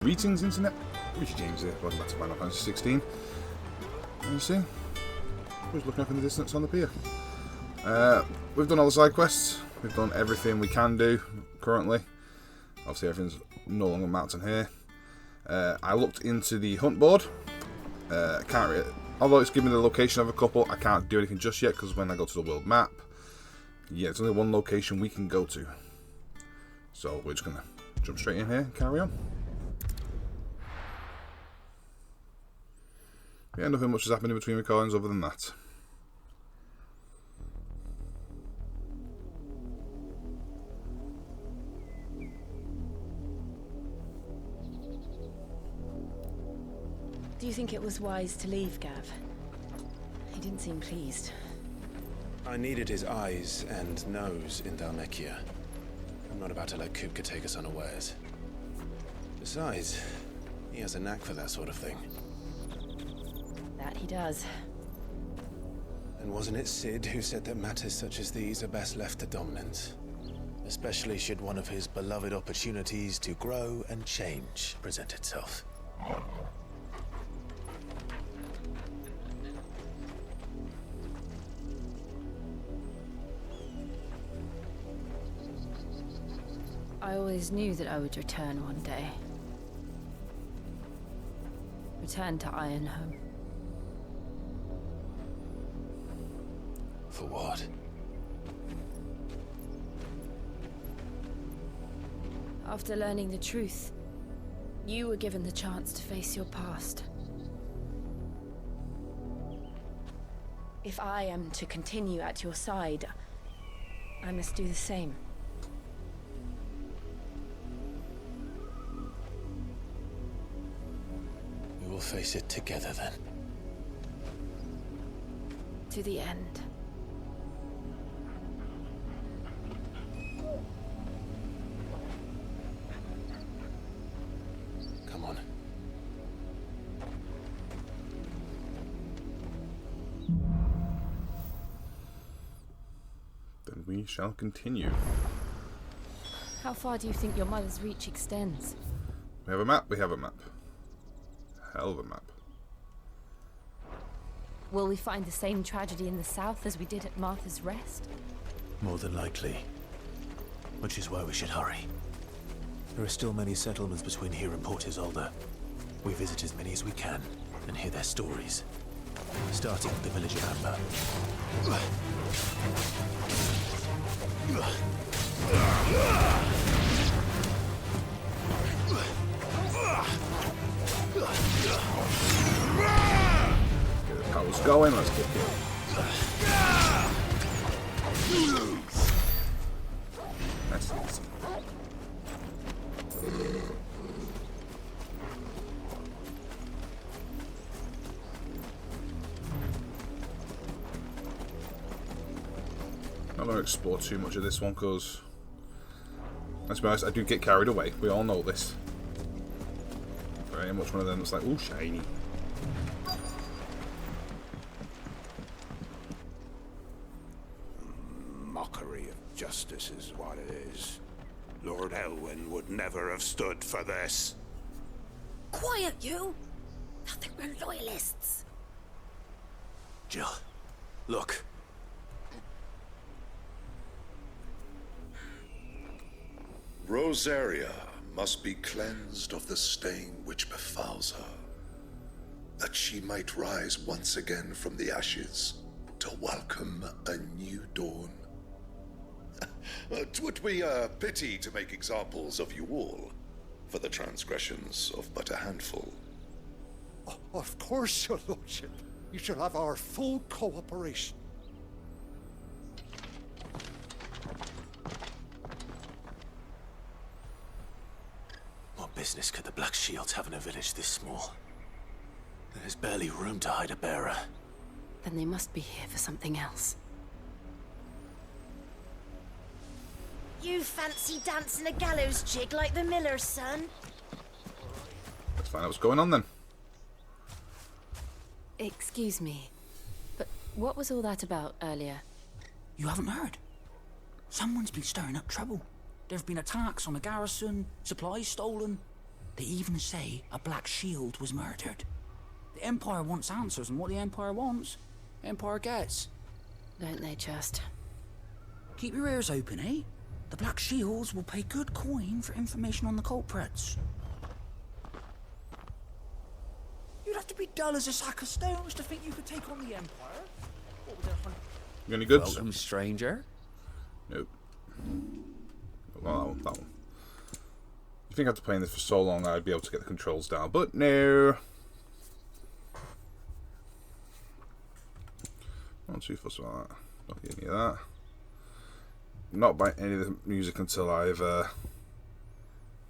Greetings, internet. Richie James here. Welcome back to Final Fantasy 16. And you see, who's looking up in the distance on the pier? We've done all the side quests. We've done everything we can do currently. Obviously, everything's no longer mapped on here. I looked into the hunt board. Can't really, although it's giving me the location of a couple, I can't do anything just yet because when I go to the world map, yeah, it's only one location we can go to. So we're just gonna jump straight in here and carry on. Yeah, nothing much has happened in between recordings other than that. Do you think it was wise to leave, Gav? He didn't seem pleased. I needed his eyes and nose in Dhalmekia. I'm not about to let Kupka take us unawares. Besides, he has a knack for that sort of thing. That he does. And wasn't it Sid who said that matters such as these are best left to dominance? Especially should one of his beloved opportunities to grow and change present itself. I always knew that I would return one day. Return to Ironhome. For what? After learning the truth, you were given the chance to face your past. If I am to continue at your side, I must do the same. We will face it together then. To the end. Come on. Then we shall continue. How far do you think your mother's reach extends? We have a map, we have a map. Hell of a map. Will we find the same tragedy in the south as we did at Martha's Rest? More than likely. Which is why we should hurry. There are still many settlements between here and Port Isolde. We visit as many as we can and hear their stories. Starting with the village of Amber. Get the powers going, let's kick it. That's easy. Not going to explore too much of this one because, let's be honest, I do get carried away. We all know this. Very much one of them that's like, ooh, shiny. Mockery of justice is what it is. Lord Elwyn would never have stood for this. Quiet, you! I think we're loyalists. Jill, look. Rosaria must be cleansed of the stain which befouls her, that she might rise once again from the ashes to welcome a new dawn. 'Twould be a pity to make examples of you all, for the transgressions of but a handful. Of course, your lordship. You shall have our full cooperation. What business could the Black Shields have in a village this small? There's barely room to hide a bearer. Then they must be here for something else. You fancy dancing a gallows jig like the miller's son? Let's find out what's going on then. Excuse me, but what was all that about earlier? You haven't heard? Someone's been stirring up trouble. There have been attacks on the garrison, supplies stolen. They even say a Black Shield was murdered. The Empire wants answers, and what the Empire wants, Empire gets. Don't they just? Keep your ears open, eh? The Black Shields will pay good coin for information on the culprits. You'd have to be dull as a sack of stones to think you could take on the Empire. What would their hunt? You got any goods? Welcome, stranger. Nope. Well, that one. You think after playing this for so long I'd be able to get the controls down, but no. Not too fussed about that. Not get any of that. Not buying any of the music until I've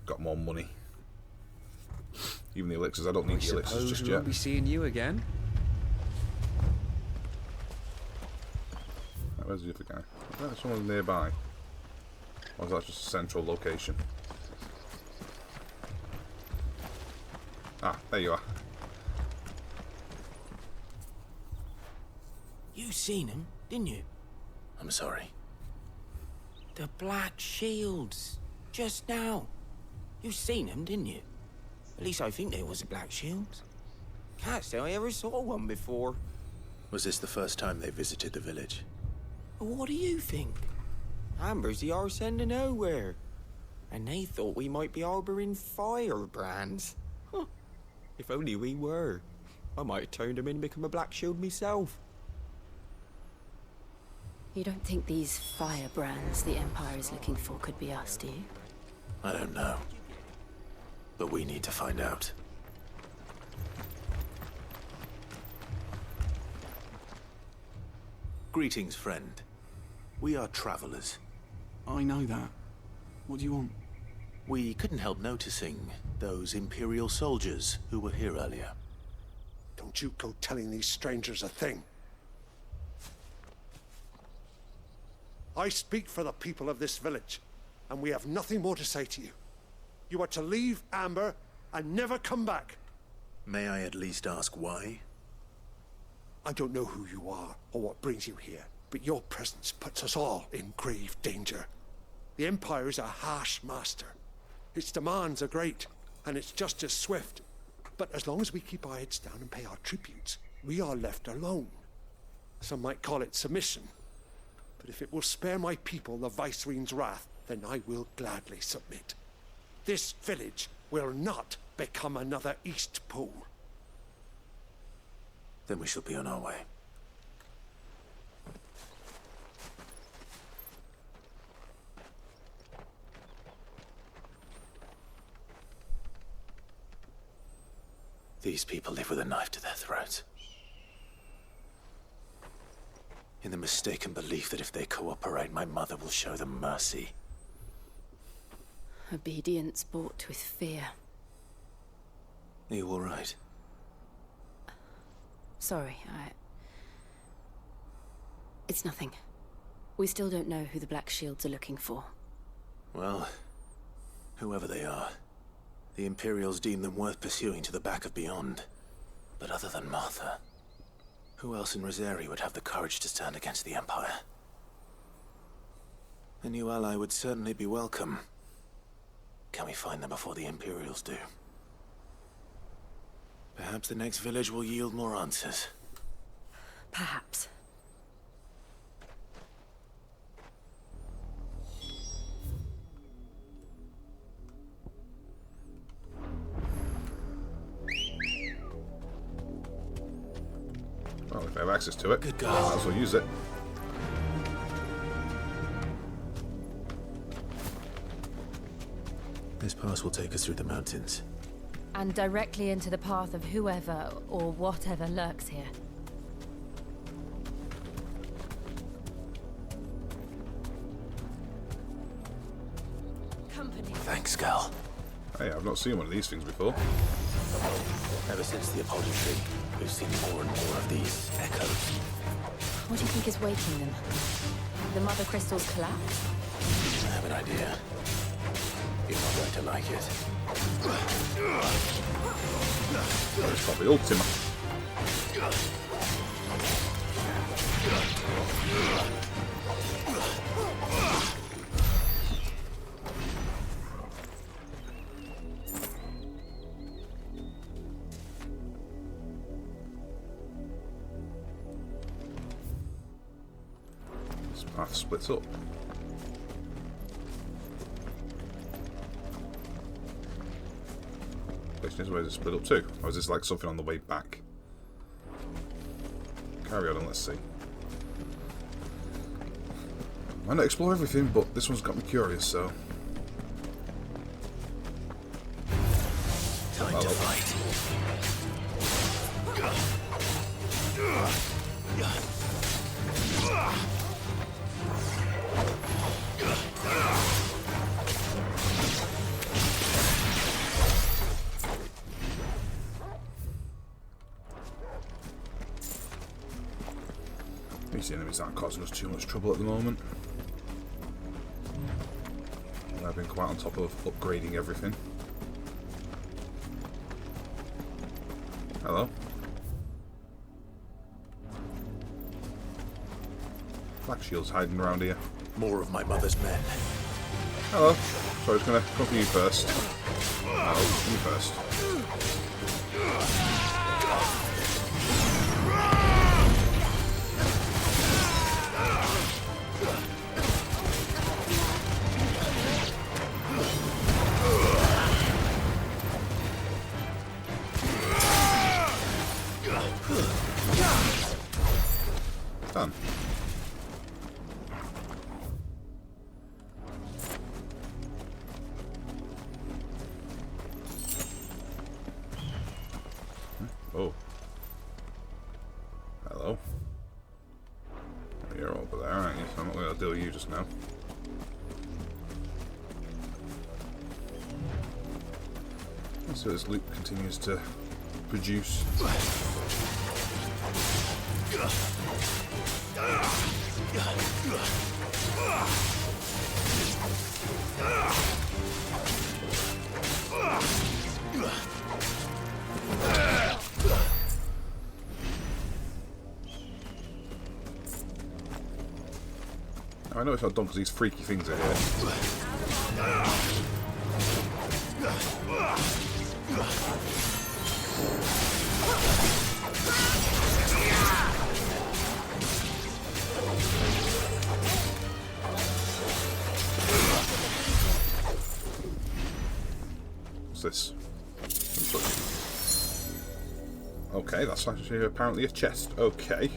got more money. Even the elixirs, I don't need the elixirs just We'll yet. be seeing you again. Where's the other guy? Is that someone nearby? Or is that just a central location? Ah, there you are. You seen him, didn't you? I'm sorry. The Black Shields. Just now. You seen them, didn't you? At least I think there was a Black Shield. Can't say I ever saw one before. Was this the first time they visited the village? What do you think? Amber's the arse end of nowhere. And they thought we might be harboring firebrands. Huh. If only we were. I might have turned them in and become a Black Shield myself. You don't think these firebrands the Empire is looking for could be us, do you? I don't know. But we need to find out. Greetings, friend. We are travelers. I know that. What do you want? We couldn't help noticing those Imperial soldiers who were here earlier. Don't you go telling these strangers a thing. I speak for the people of this village, and we have nothing more to say to you. You are to leave Amber and never come back. May I at least ask why? I don't know who you are or what brings you here, but your presence puts us all in grave danger. The Empire is a harsh master. Its demands are great, and its justice swift. But as long as we keep our heads down and pay our tributes, we are left alone. Some might call it submission. But if it will spare my people the Viceroy's wrath, then I will gladly submit. This village will not become another East Pool. Then we shall be on our way. These people live with a knife to their throats. In the mistaken belief that if they cooperate, my mother will show them mercy. Obedience bought with fear. Are you all right? Sorry, It's nothing. We still don't know who the Black Shields are looking for. Well, whoever they are, the Imperials deem them worth pursuing to the back of beyond. But other than Martha, who else in Rosari would have the courage to stand against the Empire? A new ally would certainly be welcome. Can we find them before the Imperials do? Perhaps the next village will yield more answers. Perhaps. Well, if I have access to it, Good God. might as well use it. This pass will take us through the mountains. And directly into the path of whoever or whatever lurks here. Company. Thanks, Gal. Hey, I've not seen one of these things before. Ever since the Apology, we've seen more and more of these echoes. What do you think is waking them? The Mother Crystal's collapse? I have an idea. You're not going to like it. It's probably Ultima. path splits up. Question is, where does it split up to? Or is this like something on the way back? Carry on and let's see. Might not explore everything, but this one's got me curious, so... Time to fight. These enemies aren't causing us too much trouble at the moment. I've been quite on top of upgrading everything. Hello. Black Shield's hiding around here. More of my mother's men. Hello. So I was going to come for you first. No, you first. Done. Oh. Hello. You're over there, aren't you? So I'm not going to deal with you just now. So this loop continues to produce. I know it's not done because these freaky things are here. What's this? Okay, that's actually apparently a chest. Okay.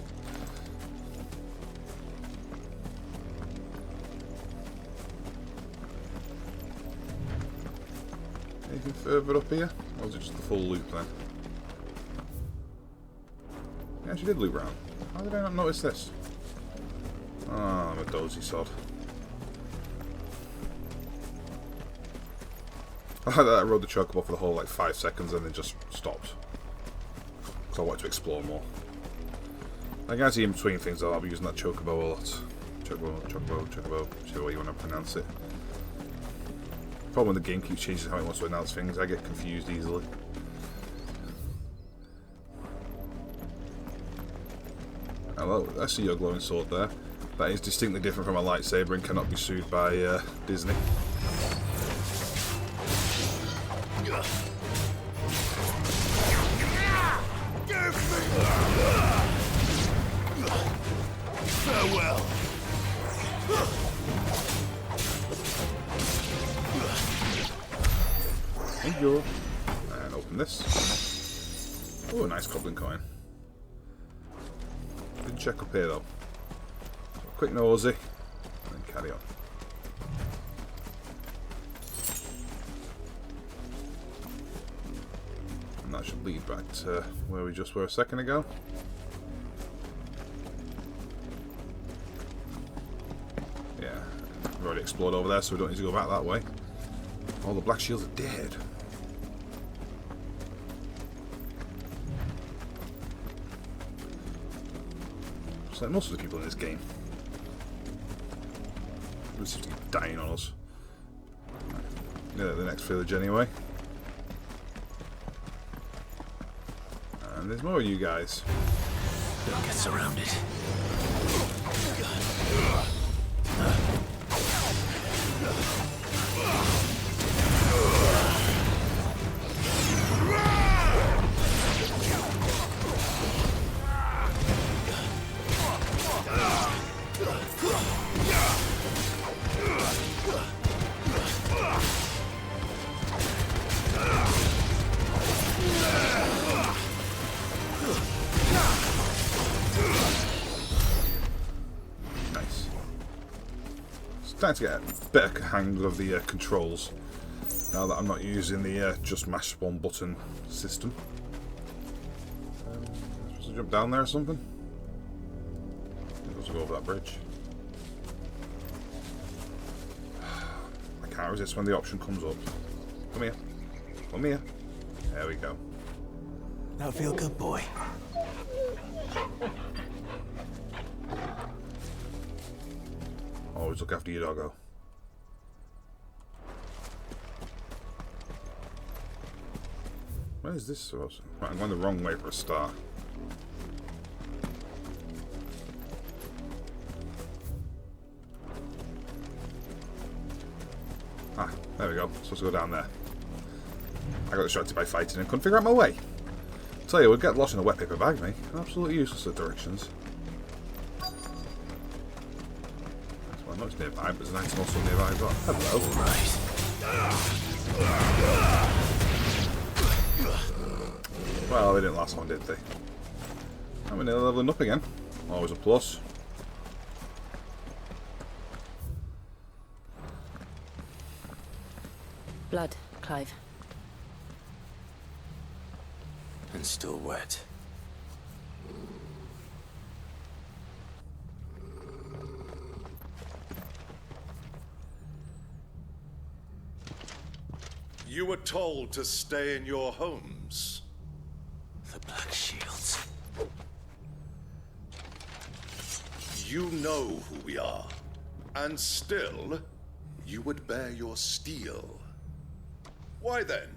Anything further up here? Or was it just the full loop then? Yeah, she did loop round. How did I not notice this? Oh, I'm a dozy sod. I like that I rode the chocobo for the whole like 5 seconds and then just stopped. Because I wanted to explore more. I guess in between things though, I'll be using that chocobo a lot. Chocobo, whichever way you want to pronounce it. Problem when the game keeps changing how it wants to announce things, I get confused easily. Hello, I see your glowing sword there. That is distinctly different from a lightsaber and cannot be sued by Disney. Farewell. Thank you. And open this. Oh, a nice goblin coin. Didn't check up here though. So quick nosy, and then carry on. And that should lead back to where we just were a second ago. Yeah, we've already explored over there, so we don't need to go back that way. All the black shields are dead. Just like most of the people in this game. Everyone seems to keep dying on us. Yeah, the next village anyway. And there's more of you guys. Don't get surrounded. starting to get a better hang of the controls now that I'm not using the just mash one button system. Supposed to jump down there or something? Let's go over that bridge. I can't resist when the option comes up. Come here. Come here. There we go. Now feel good, boy. Always look after your doggo. Where is this supposed to? Right, I'm going the wrong way for a start. Ah, there we go. Supposed to go down there. I got distracted by fighting and couldn't figure out my way. Tell you, we'd get lost in a wet paper bag, mate. Absolutely useless at directions. Well, not nearby, but there's an item also nearby as well. Hello. Right. Well, they didn't last long, did they? I'm nearly leveling up again. Always a plus. Blood, Clive. And still wet. You were told to stay in your homes. The Black Shields. You know who we are. And still, you would bear your steel. Why then,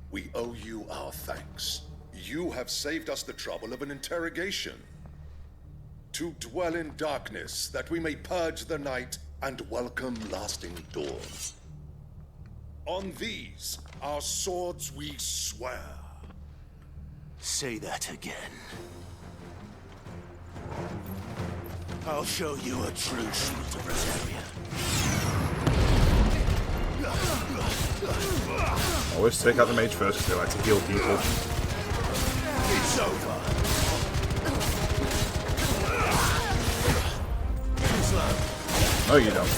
we owe you our thanks. You have saved us the trouble of an interrogation. To dwell in darkness, that we may purge the night and welcome lasting dawn. On these, our swords we swear. Say that again. I'll show you a true shield of Rosaria. Always take out the mage first because they like to heal people. It's over. No, you don't.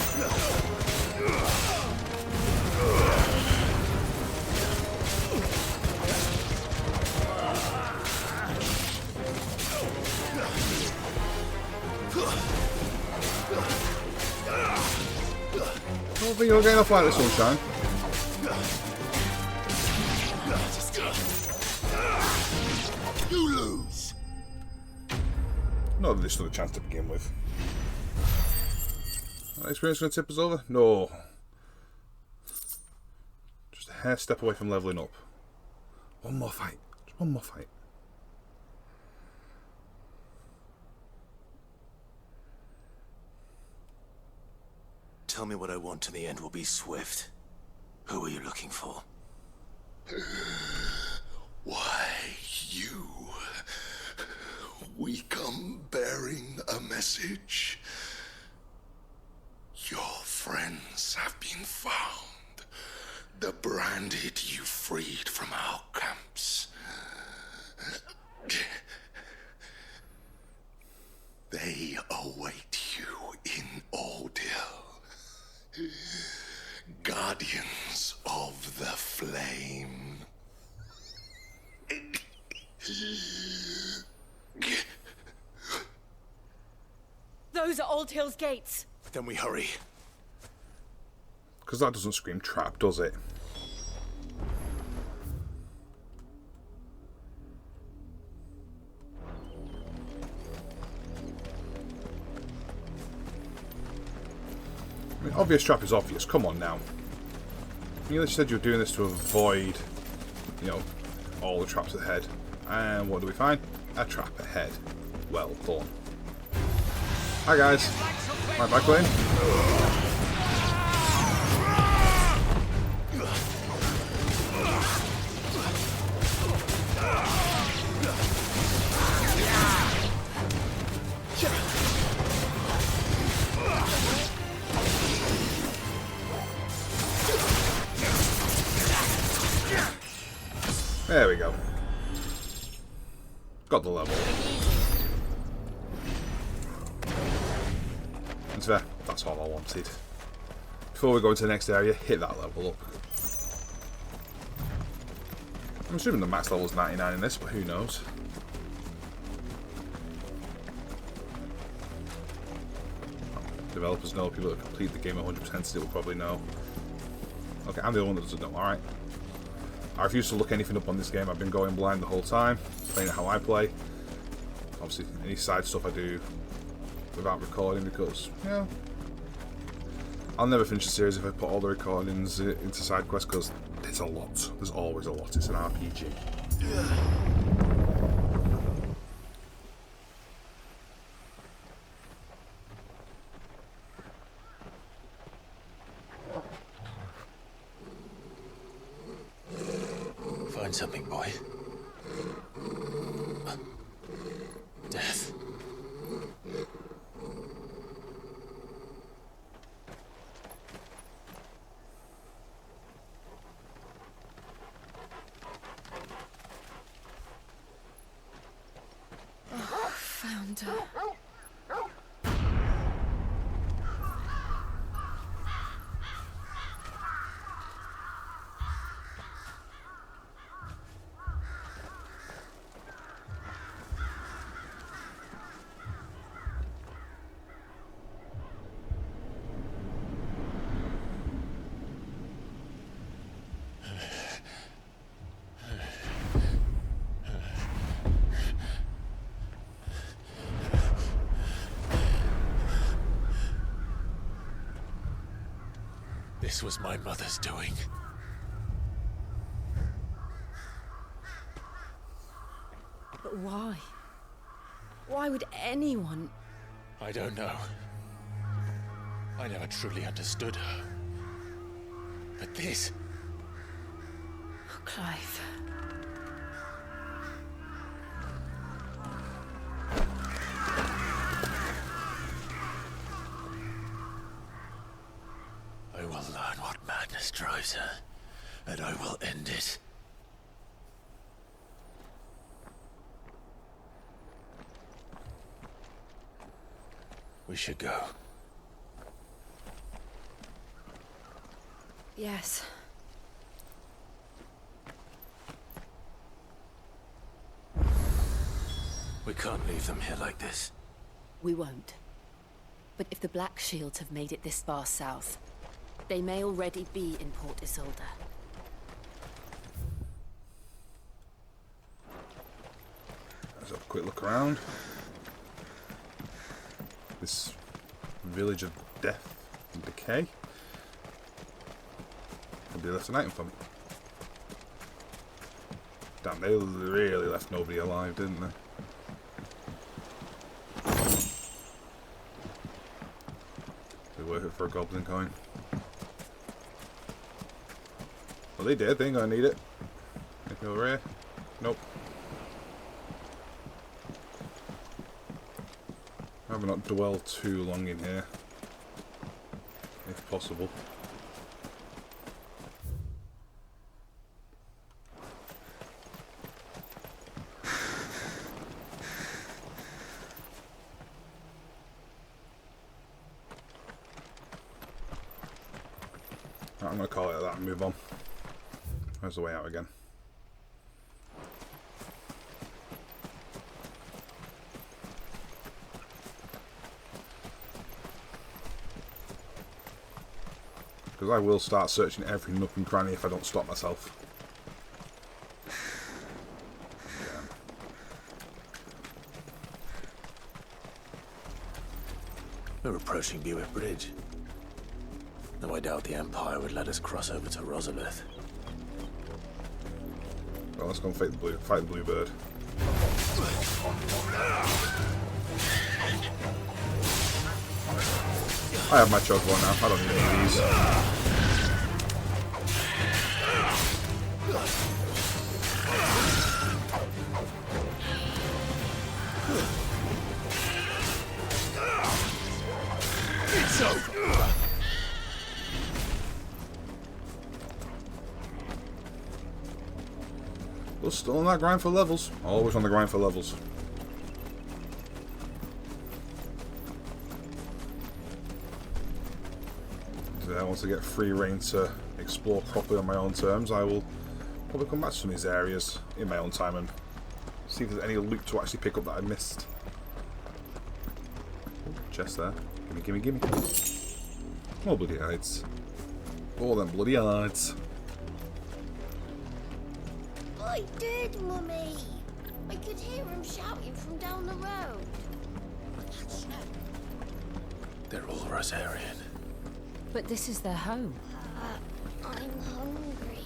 I don't think you're getting off like this, Sunshine. You lose. Not that this stood a chance to begin with. That experience going to tip us over? No. Just a hair step away from leveling up. One more fight. Just one more fight. Tell me what I want and the end will be swift. Who are you looking for? Why, you? We come bearing a message. Your friends have been found. The branded you freed from our camps. They await you in Ordeal. Guardians of the Flame. Those are Old Hill's gates. Then we hurry. Because that doesn't scream trap, does it? I mean, obvious trap is obvious. Come on now. You said you were doing this to avoid, you know, all the traps ahead. And what do we find? A trap ahead. Well done. Hi guys. My back lane. There we go. Got the level. That's fair. That's all I wanted. before we go into the next area, hit that level up. I'm assuming the max level is 99 in this, but who knows? Developers know, people that complete the game 100% still probably know. Okay, I'm the only one that doesn't know, alright. I refuse to look anything up on this game. I've been going blind the whole time, playing it how I play. Obviously, any side stuff I do without recording because, you know, I'll never finish the series if I put all the recordings into side quests because there's a lot. There's always a lot. It's an RPG. Find something, boy. Death. Found her. This was my mother's doing. But why? Why would anyone... I don't know. I never truly understood her. But this... Oh, Clive. I will learn what madness drives her, and I will end it. We should go. Yes. We can't leave them here like this. We won't. But if the Black Shields have made it this far south, they may already be in Port Isolde. Let's have a quick look around. This village of death and decay. Nobody left an item for me. Damn, they really left nobody alive, didn't they? Be worth it for a goblin coin. Well, they did. They ain't gonna need it. Anything over here? Nope. I will not dwell too long in here, if possible. Right, I'm going to call it that and move on. Where's the way out again? Because I will start searching every nook and cranny if I don't stop myself. Yeah. We're approaching Buick Bridge. Though I doubt the Empire would let us cross over to Rosalith. Well, let's go and fight the Bluebird. I have my chocobo now. I don't need any of these. It's over. We're still on that grind for levels. Always on the grind for levels. once I get free reign to explore properly on my own terms, I will probably come back to some of these areas in my own time and see if there's any loot to actually pick up that I missed. Chest there. Gimme, gimme, gimme. More bloody hides. All them bloody hides. I did, Mummy. I could hear him shouting from down the road. They're all Rosarian. But this is their home. I'm hungry.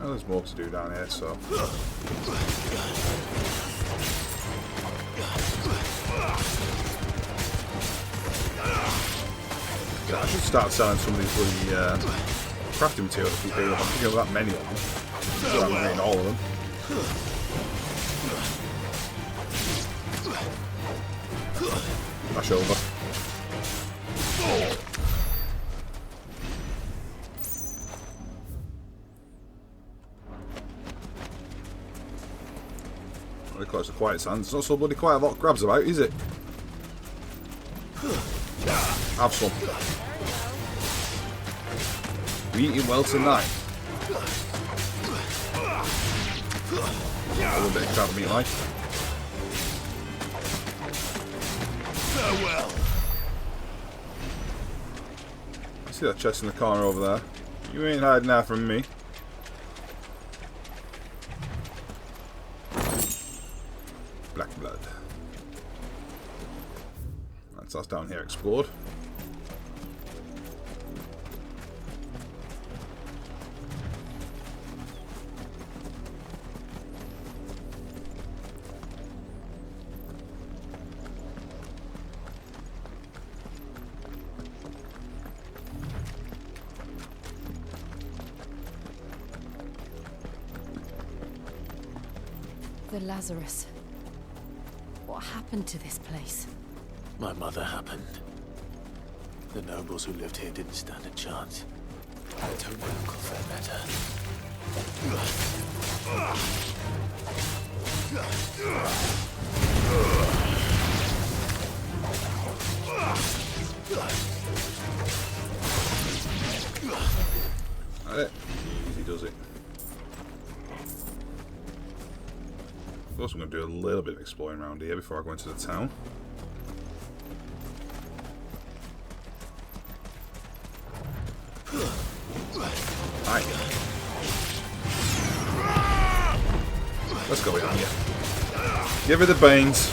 Well, there's more to do down here, so. Yeah, I should start selling some of these bloody crafting materials to people. I'm picking up that many of them. So I'm getting all of them. Flash over. Very close to quiet sands. It's not so bloody quiet a lot of crabs about, is it? Have some. We eating well tonight. A little bit of crab meat like. Farewell. See that chest in the corner over there? You ain't hiding that from me. Black blood. That's us down here explored. The Lazarus. What happened to this place? My mother happened. The nobles who lived here didn't stand a chance. I told my uncle felt better. That it? Easy does it. Of course, I'm going to do a little bit of exploring around here before I go into the town. Right. Let's go in on you. Give her the beans.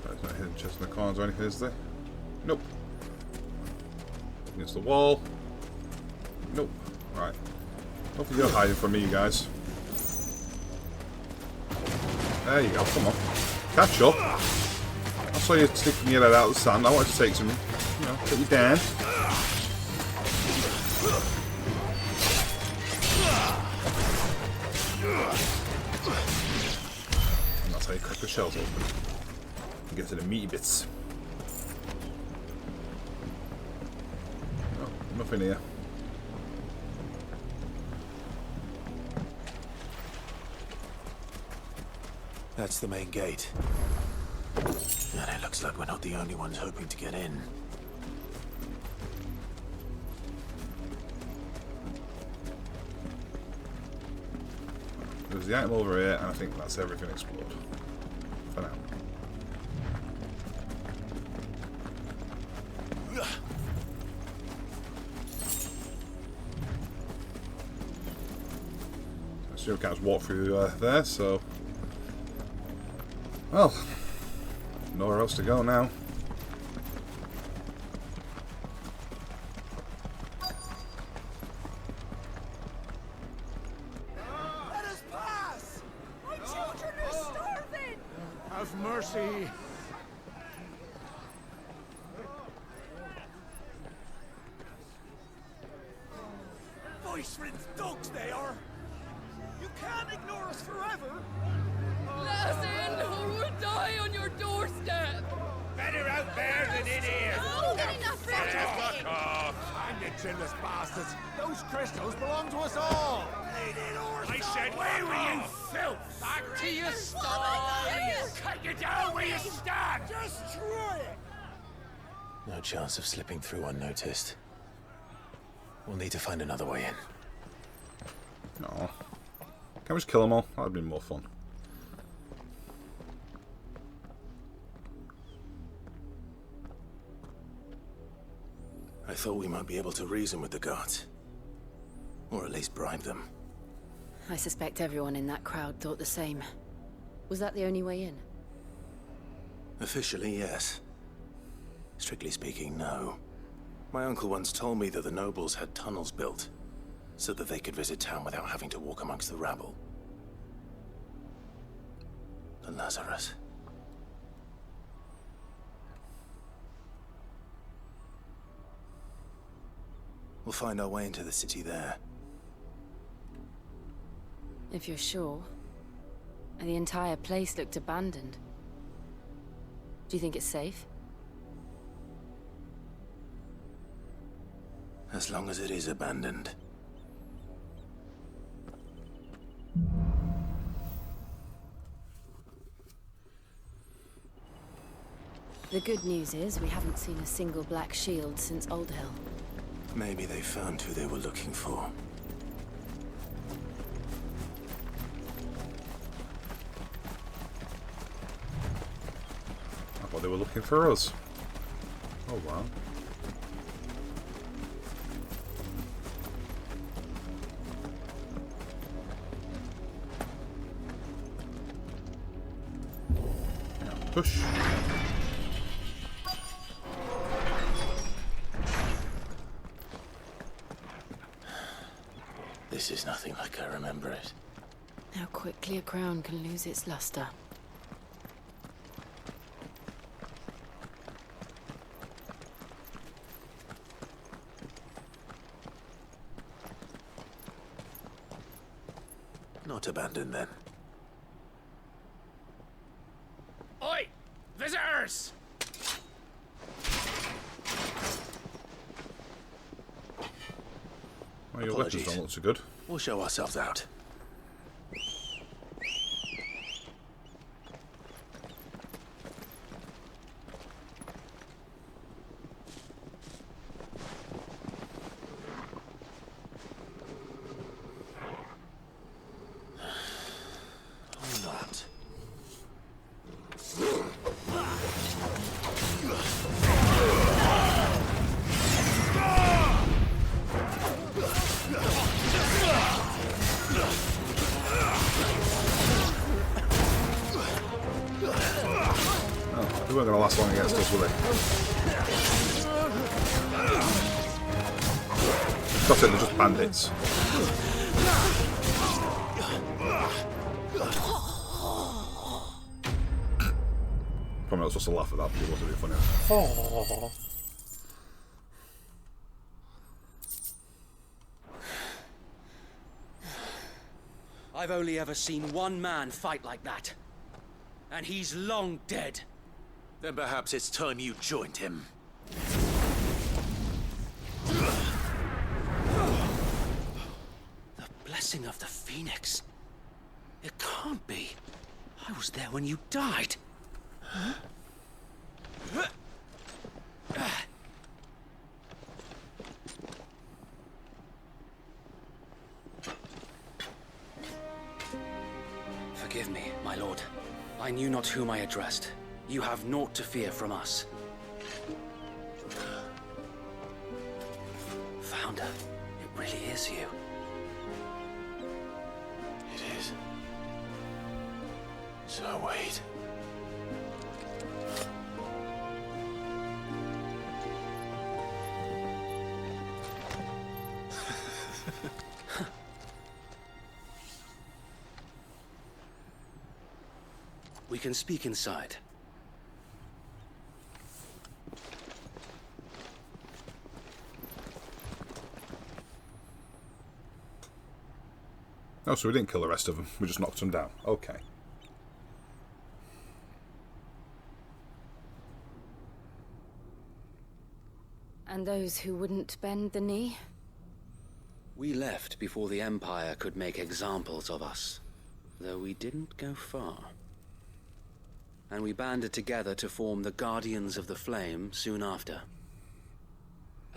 There's no hidden chest in the corners or anything, is there? Nope. Against the wall. Nope. Right. Hopefully you're hiding from me, you guys. There you go. Come on. Catch up. I saw you sticking your head out of the sand. I wanted to take some, you know, put you down. And that's how you crack the shells open. And get to the meaty bits. Oh, nothing here. That's the main gate. And it looks like we're not the only ones hoping to get in. There's the item over here, and I think that's everything explored. For now. we can't just walk through there, so... Well, nowhere else to go now. Let us pass! My children are starving! Have mercy! Voice-ridden dogs they are! You can't ignore us forever! Let us in, or we'll die on your doorstep! Better out there than in here. Oh, good enough for everything. Hang the chinless bastards! Those crystals belong to us all! I said, where were you, filth? Back to your stall! Cut you down where you stand! Destroy it! No chance of slipping through unnoticed. We'll need to find another way in. No. Can we just kill them all? That'd be more fun. I thought we might be able to reason with the guards. Or at least bribe them. I suspect everyone in that crowd thought the same. Was that the only way in? Officially, yes. Strictly speaking, no. My uncle once told me that the nobles had tunnels built, so that they could visit town without having to walk amongst the rabble. The Lazarus. We'll find our way into the city there. If you're sure. The entire place looked abandoned. Do you think it's safe? As long as it is abandoned. The good news is we haven't seen a single black shield since Old Hill. Maybe they found who they were looking for. I thought they were looking for us. Oh wow. Yeah, push. This is nothing like I remember it. How quickly a crown can lose its luster. Not abandoned then. Oi! Visitors! Well, your weapons Apologies. don't look so good. We'll show ourselves out. Or not. Oh, they weren't going to last long against us, were they? That's it, they're just bandits. Probably not supposed to laugh at that, but it was a bit funny. Oh. I've only ever seen one man fight like that. And he's long dead. Then perhaps it's time you joined him. The blessing of the Phoenix. It can't be. I was there when you died. Huh? Forgive me, my lord. I knew not whom I addressed. You have naught to fear from us. Founder, it really is you. It So wait. We can speak inside. Oh, so we didn't kill the rest of them. We just knocked them down. Okay. And those who wouldn't bend the knee? We left before the Empire could make examples of us, though we didn't go far. And we banded together to form the Guardians of the Flame soon after.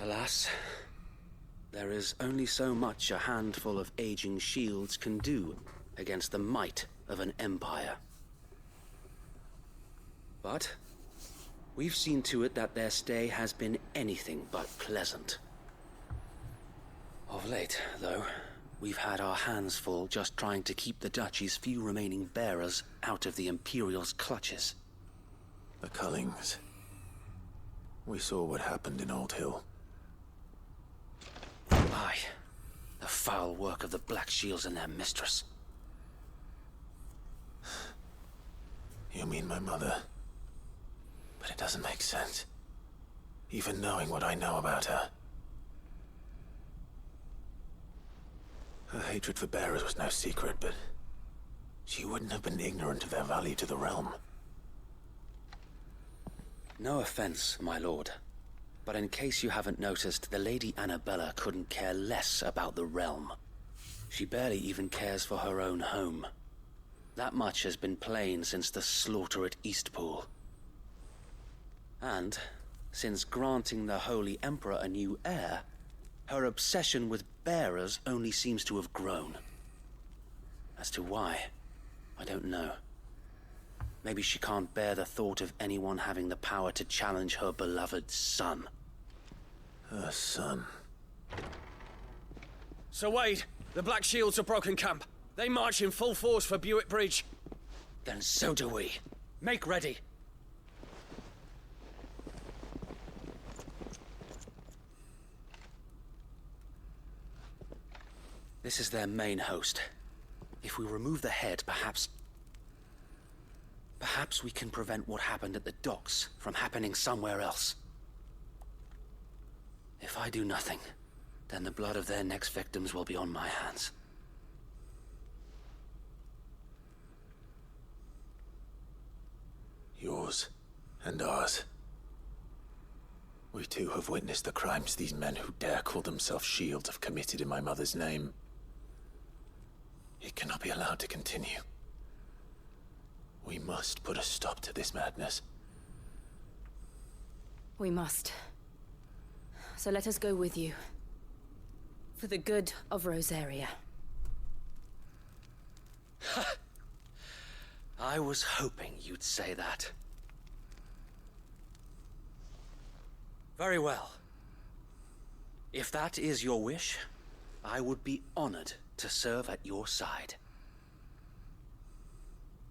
Alas, there is only so much a handful of aging shields can do against the might of an empire. But we've seen to it that their stay has been anything but pleasant. Of late, though, we've had our hands full just trying to keep the Duchy's few remaining bearers out of the Imperial's clutches. The Cullings. We saw what happened in Old Hill. Aye. The foul work of the Black Shields and their mistress. You mean my mother? But it doesn't make sense. Even knowing what I know about her. Her hatred for bearers was no secret, but she wouldn't have been ignorant of their value to the realm. No offense, my lord. But in case you haven't noticed, the Lady Annabella couldn't care less about the realm. She barely even cares for her own home. That much has been plain since the slaughter at Eastpool. And, since granting the Holy Emperor a new heir, her obsession with bearers only seems to have grown. As to why, I don't know. Maybe she can't bear the thought of anyone having the power to challenge her beloved son. Her son? Sir Wade, the Black Shields have broken camp. They march in full force for Buick Bridge. Then so do we. Make ready. This is their main host. If we remove the head, perhaps we can prevent what happened at the docks from happening somewhere else. If I do nothing, then the blood of their next victims will be on my hands. Yours and ours. We too have witnessed the crimes these men who dare call themselves shields have committed in my mother's name. It cannot be allowed to continue. We must put a stop to this madness. We must. So let us go with you. For the good of Rosaria. I was hoping you'd say that. Very well. If that is your wish, I would be honored to serve at your side.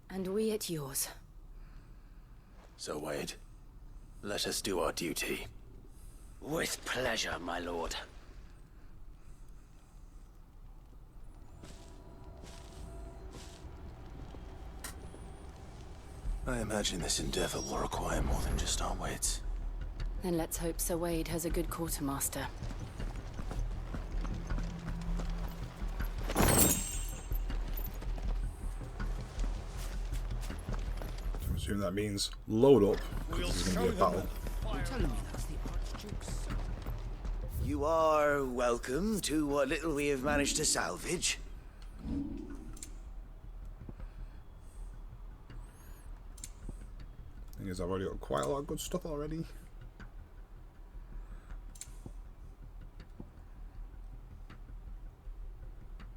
And we at yours. So, Wade, let us do our duty. With pleasure, my lord. I imagine this endeavor will require more than just our wits. Then let's hope Sir Wade has a good quartermaster. I assume that means load up, because this is going to be a battle. You're telling me that's the Archduke's son? You are welcome to what little we have managed to salvage. Thing is, I've already got quite a lot of good stuff already.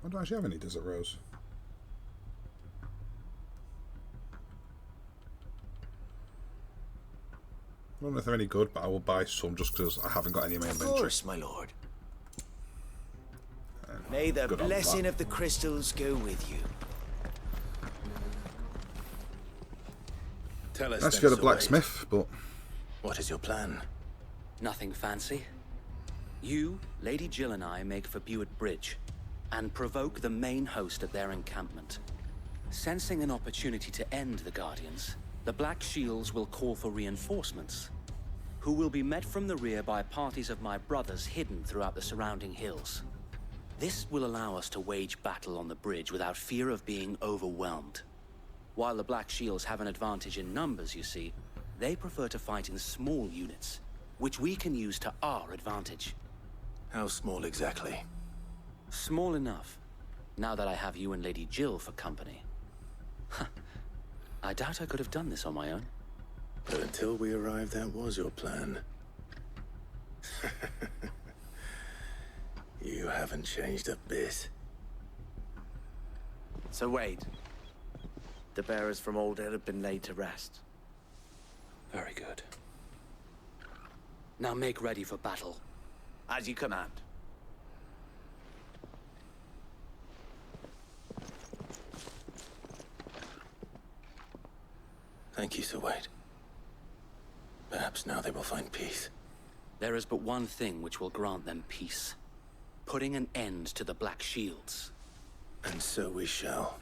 I don't actually have any desert rose. I don't know if they're any good, but I will buy some just because I haven't got any in my inventory. Of course, my lord. May the good on blessing that. of the crystals go with you. Tell us. Nice to go to blacksmith, but what is your plan? Nothing fancy. You, Lady Jill and I make for Buett Bridge and provoke the main host at their encampment. Sensing an opportunity to end the Guardians, the Black Shields will call for reinforcements, who will be met from the rear by parties of my brothers hidden throughout the surrounding hills. This will allow us to wage battle on the bridge without fear of being overwhelmed. While the Black Shields have an advantage in numbers, you see, they prefer to fight in small units, which we can use to our advantage. How small exactly? Small enough, now that I have you and Lady Jill for company. I doubt I could have done this on my own. But until we arrived, that was your plan. You haven't changed a bit. So Wade, the bearers from Oldale have been laid to rest. Very good. Now make ready for battle. As you command. Thank you, Sir Wade. Perhaps now they will find peace. There is but one thing which will grant them peace. Putting an end to the Black Shields. And so we shall.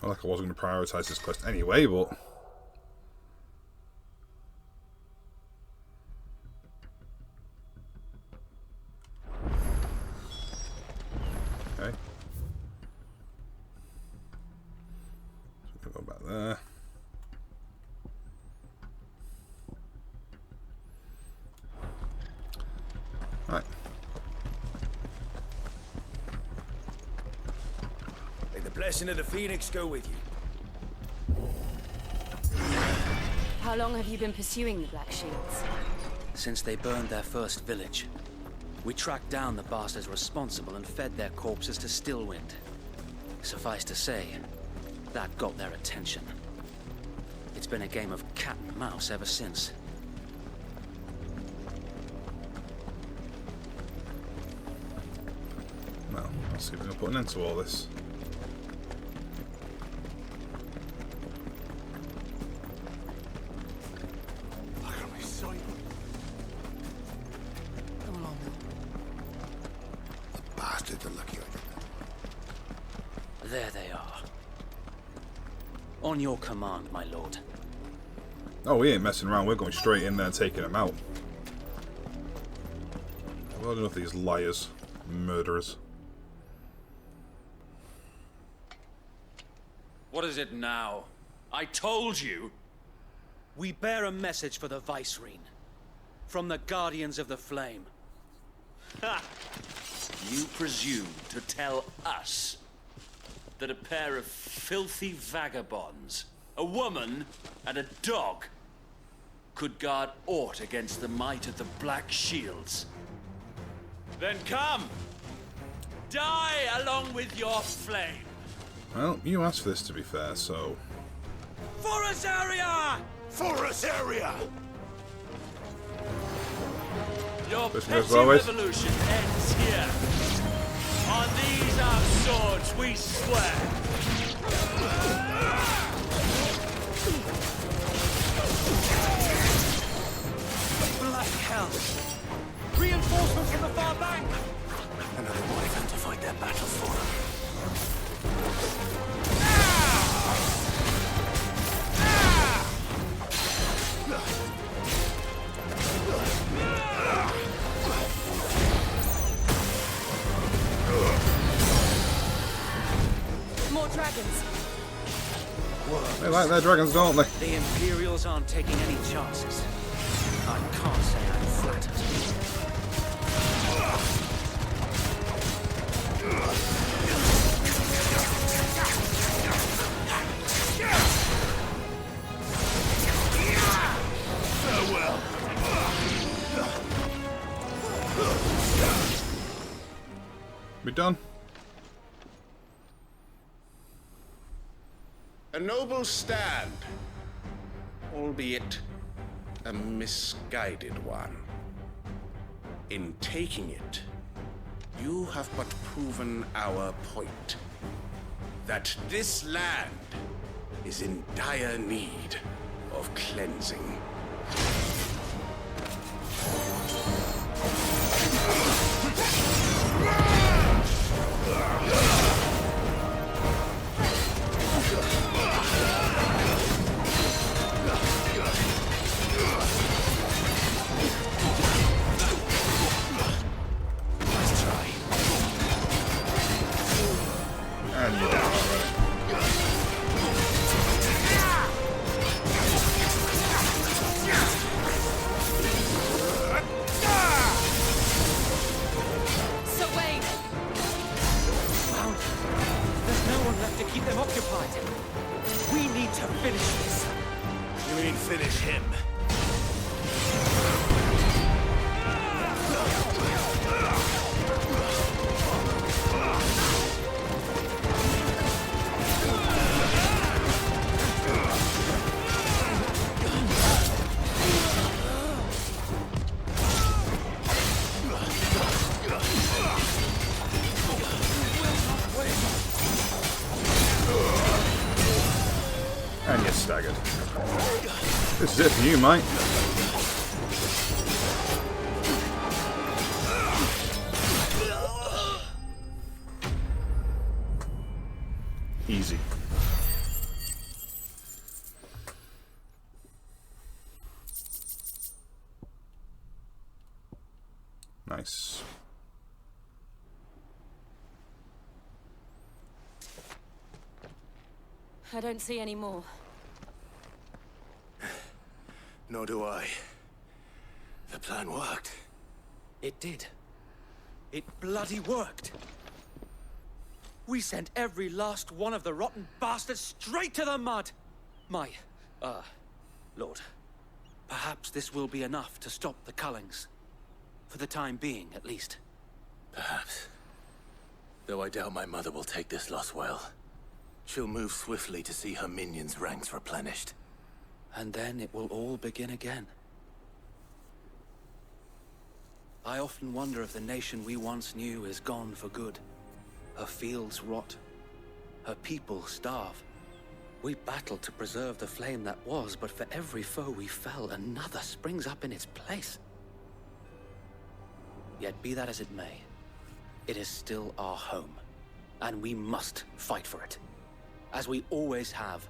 not like I wasn't going to prioritise this quest anyway, but... Okay. So we'll go back there. Right. May the blessing of the Phoenix go with you. How long have you been pursuing the Black Shields? Since they burned their first village. We tracked down the bastards responsible and fed their corpses to Stillwind. Suffice to say, that got their attention. It's been a game of cat and mouse ever since. Well, let's see if we can put an end to all this. There they are. On your command, my lord. Oh, we ain't messing around. We're going straight in there and taking them out. I've had enough of these liars, murderers. What is it now? I told you! We bear a message for the Vicereine. From the Guardians of the Flame. Ha! You presume to tell us that a pair of filthy vagabonds, a woman and a dog, could guard aught against the might of the Black Shields? Then come! Die along with your flame! Well, you asked for this, to be fair, so... For us area! For us area! Your Pushing petty as always. revolution ends here. On these our swords we swear. Black hell! Reinforcements from the far bank! Another wyvern to fight their battle for. More dragons. They like their dragons, don't they? The Imperials aren't taking any chances. I can't say I'm flattered. Farewell. We done? A noble stand, albeit a misguided one. In taking it, You have but proven our point. That this land is in dire need of cleansing. And you're down already. So wait! Found. There's no one left to keep them occupied. We need to finish this. You mean finish him? And you're staggered. This is it for you, mate. Easy. Nice. I don't see any more. Nor do I. The plan worked. It did. It bloody worked. We sent every last one of the rotten bastards straight to the mud. Lord, perhaps this will be enough to stop the Cullings. For the time being, at least. Perhaps. Though I doubt my mother will take this loss well. She'll move swiftly to see her minions' ranks replenished. And then it will all begin again. I often wonder if the nation we once knew is gone for good. Her fields rot. Her people starve. We battled to preserve the flame that was, but for every foe we fell, another springs up in its place. Yet be that as it may, it is still our home, and we must fight for it. As we always have,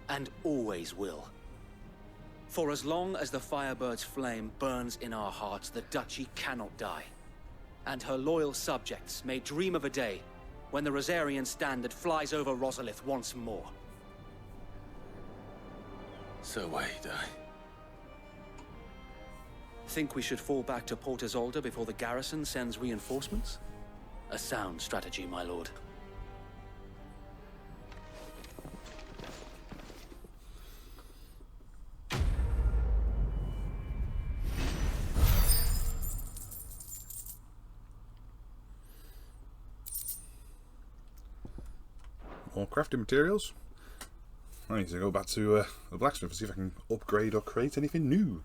and always will. For as long as the Firebird's flame burns in our hearts, the Duchy cannot die. And her loyal subjects may dream of a day when the Rosarian standard flies over Rosalith once more. So wait, Think we should fall back to Port Isolde before the garrison sends reinforcements? A sound strategy, my lord. More crafting materials. I need to go back to the blacksmith and see if I can upgrade or create anything new.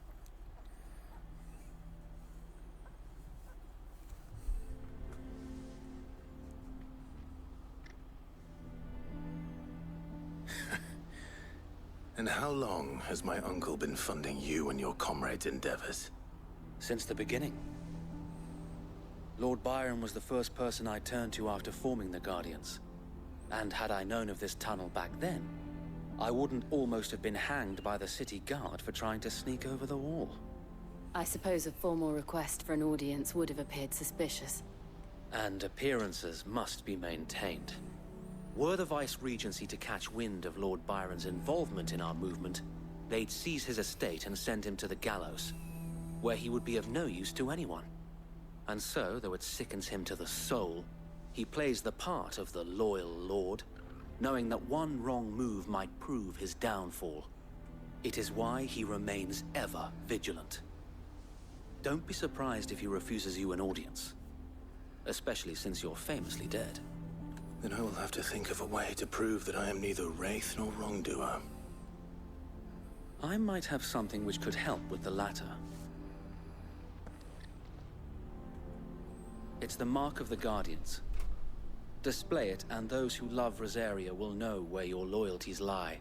And how long has my uncle been funding you and your comrades' endeavors? Since the beginning. Lord Byron was the first person I turned to after forming the Guardians. And had I known of this tunnel back then, I wouldn't almost have been hanged by the city guard for trying to sneak over the wall. I suppose a formal request for an audience would have appeared suspicious. And appearances must be maintained. Were the Vice-Regency to catch wind of Lord Byron's involvement in our movement, they'd seize his estate and send him to the gallows, where he would be of no use to anyone. And so, though it sickens him to the soul, he plays the part of the loyal lord, knowing that one wrong move might prove his downfall. It is why he remains ever vigilant. Don't be surprised if he refuses you an audience, especially since you're famously dead. Then I will have to think of a way to prove that I am neither wraith nor wrongdoer. I might have something which could help with the latter. It's the mark of the Guardians. Display it, and those who love Rosaria will know where your loyalties lie.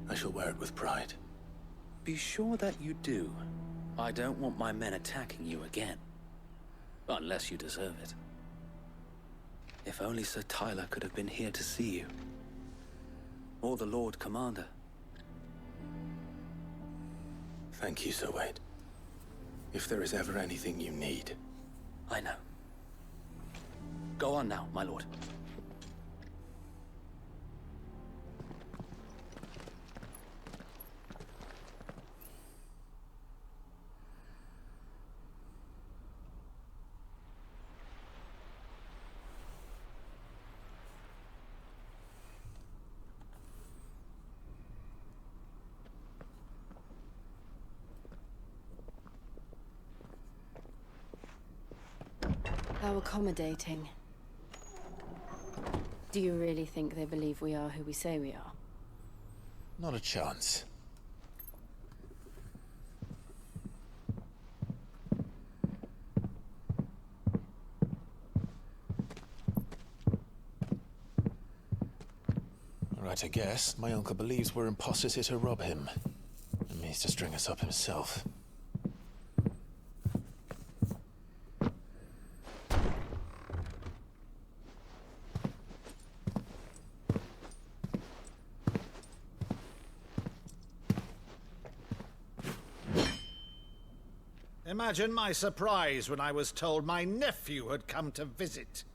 I shall wear it with pride. Be sure that you do. I don't want my men attacking you again. Unless you deserve it. If only Sir Tyler could have been here to see you. Or the Lord Commander. Thank you, Sir Wade. If there is ever anything you need. I know. Go on now, my lord. How accommodating. Do you really think they believe we are who we say we are? Not a chance. Right, I guess. My uncle believes we're imposters here to rob him. And means to string us up himself. Imagine my surprise when I was told my nephew had come to visit.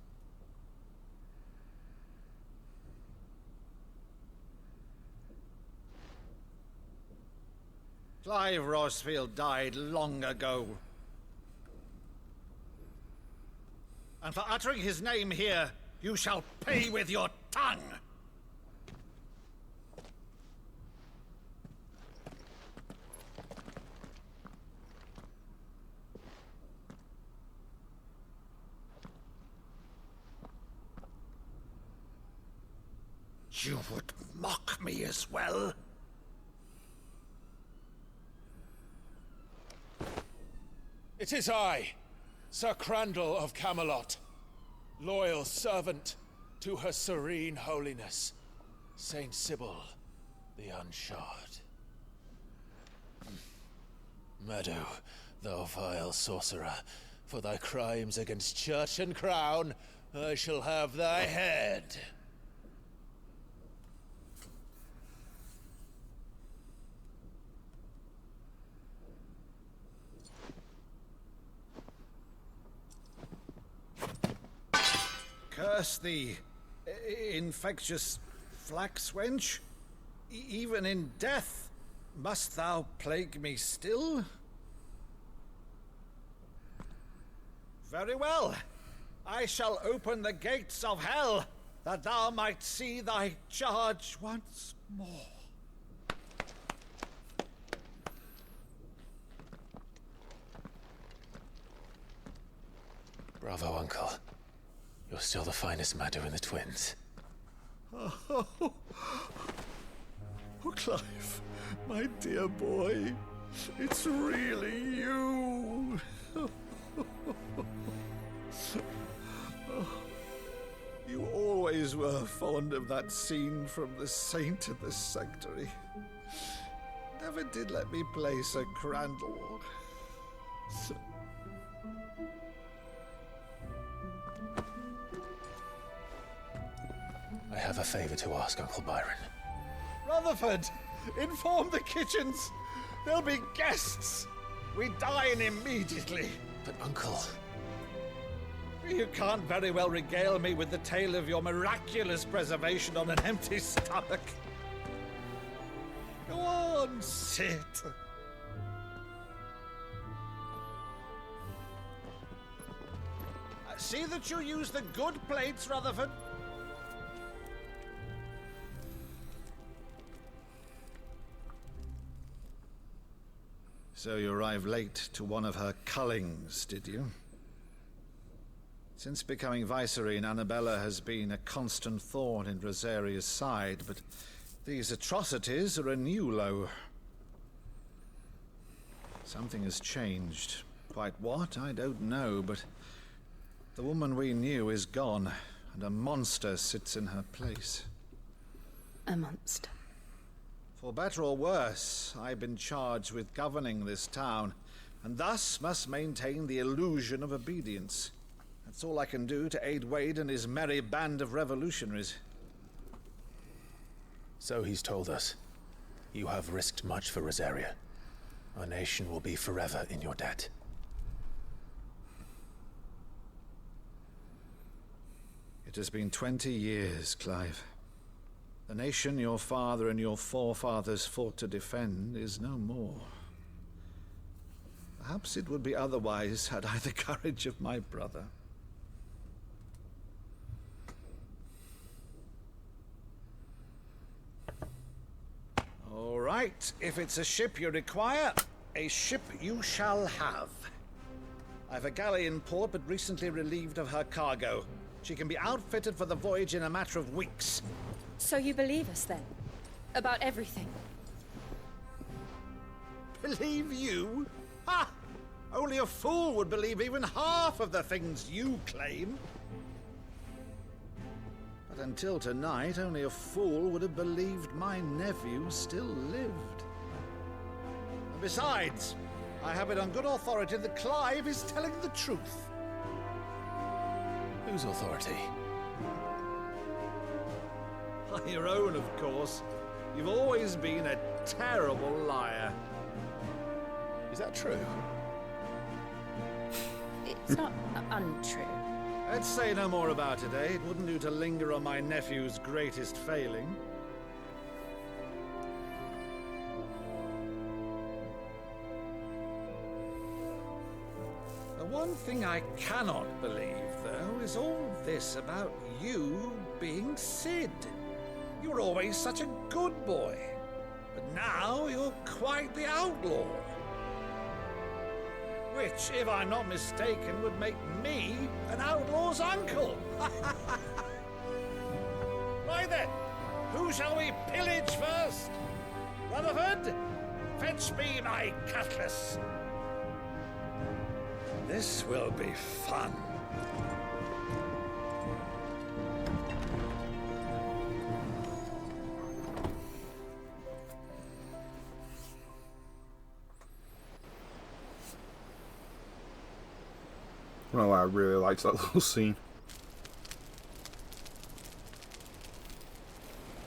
Clive Rosfield died long ago. And for uttering his name here, you shall pay with your tongue! You would mock me as well? It is I, Sir Crandall of Camelot, loyal servant to Her Serene Holiness, Saint Sybil the Unshod. Meadow, thou vile sorcerer, for thy crimes against church and crown, I shall have thy head. Curse thee, infectious flax wench. Even in death, must thou plague me still? Very well. I shall open the gates of hell, that thou might see thy charge once more. Bravo, Uncle. You're still the finest Maddu in the twins. Oh, Clive, my dear boy, it's really you. You always were fond of that scene from The Saint in the Sanctuary. Never did let me play Sir Crandall. I have a favor to ask, Uncle Byron. Rutherford, inform the kitchens. There'll be guests. We dine immediately. But, Uncle... You can't very well regale me with the tale of your miraculous preservation on an empty stomach. Go on, sit. See that you use the good plates, Rutherford. So you arrived late to one of her cullings, did you? Since becoming Vicereine, Annabella has been a constant thorn in Rosaria's side, but these atrocities are a new low. Something has changed. Quite what, I don't know, but the woman we knew is gone, and a monster sits in her place. A monster. For better or worse, I've been charged with governing this town, and thus must maintain the illusion of obedience. That's all I can do to aid Wade and his merry band of revolutionaries. So he's told us. You have risked much for Rosaria. Our nation will be forever in your debt. It has been 20 years, Clive. The nation your father and your forefathers fought to defend is no more. Perhaps it would be otherwise had I the courage of my brother. All right, if it's a ship you require, a ship you shall have. I've a galley in port, but recently relieved of her cargo. She can be outfitted for the voyage in a matter of weeks. So you believe us then? About everything? Believe you? Ha! Only a fool would believe even half of the things you claim. But until tonight, only a fool would have believed my nephew still lived. And besides, I have it on good authority that Clive is telling the truth. Whose authority? Your own, of course. You've always been a terrible liar. Is that true? It's not untrue. Let's say no more about it, eh? It wouldn't do to linger on my nephew's greatest failing. The one thing I cannot believe, though, is all this about you being Sid. You were always such a good boy, but now you're quite the outlaw. Which, if I'm not mistaken, would make me an outlaw's uncle. Right then, who shall we pillage first? Rutherford, fetch me my cutlass. This will be fun. Well, I really liked that little scene.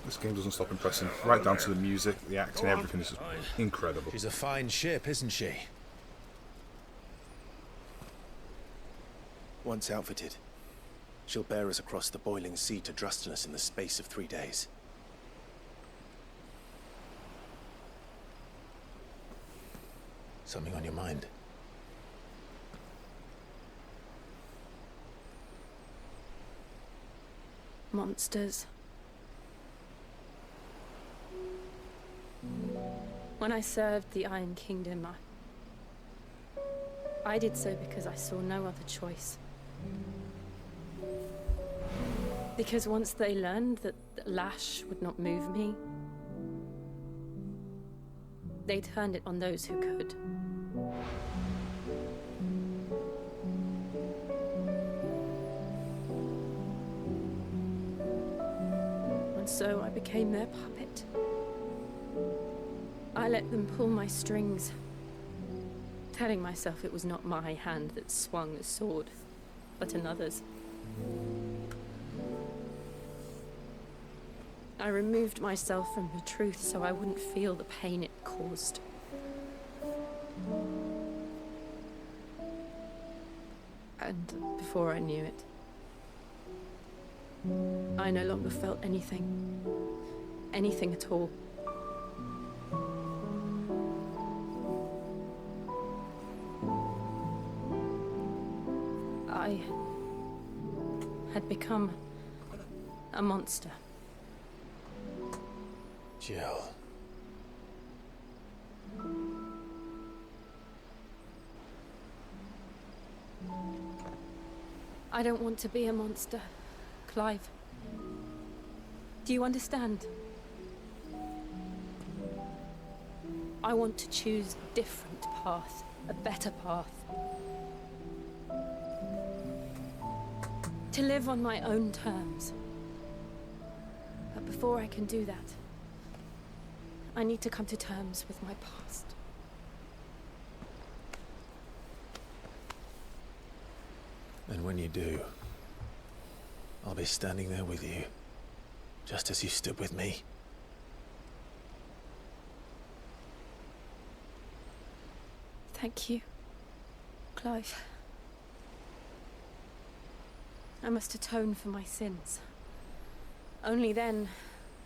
This game doesn't stop impressing. Right down to the music, the acting, everything is incredible. She's a fine ship, isn't she? Once outfitted, she'll bear us across the boiling sea to Drustenus in the space of 3 days. Something on your mind? Monsters. When I served the Iron Kingdom, I did so because I saw no other choice. Because once they learned that Lash would not move me, they turned it on those who could. And so I became their puppet. I let them pull my strings, telling myself it was not my hand that swung the sword, but another's. I removed myself from the truth so I wouldn't feel the pain it caused. And before I knew it, I no longer felt anything. Anything at all. I had become a monster. Jill. I don't want to be a monster, Clive. Do you understand? I want to choose a different path, a better path. To live on my own terms. But before I can do that, I need to come to terms with my past. And when you do, I'll be standing there with you, just as you stood with me. Thank you, Clive. I must atone for my sins. Only then,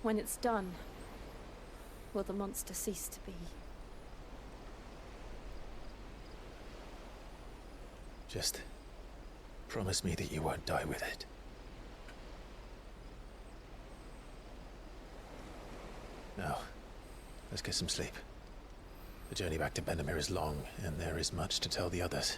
when it's done, will the monster cease to be. Just promise me that you won't die with it. Now, let's get some sleep. The journey back to Benamir is long, and there is much to tell the others.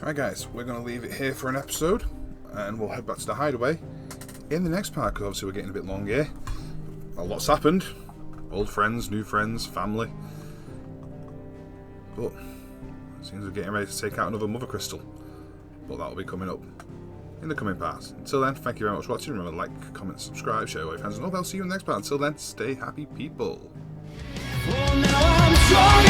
Alright guys, we're going to leave it here for an episode, and we'll head back to the hideaway in the next part, because obviously we're getting a bit long here. A lot's happened. Old friends, new friends, family. But it seems we're getting ready to take out another Mother Crystal. But that'll be coming up in the coming parts. Until then, thank you very much for watching. Remember to like, comment, subscribe, share with your friends, and all. I'll see you in the next part. Until then, stay happy, people. Well, now I'm strong.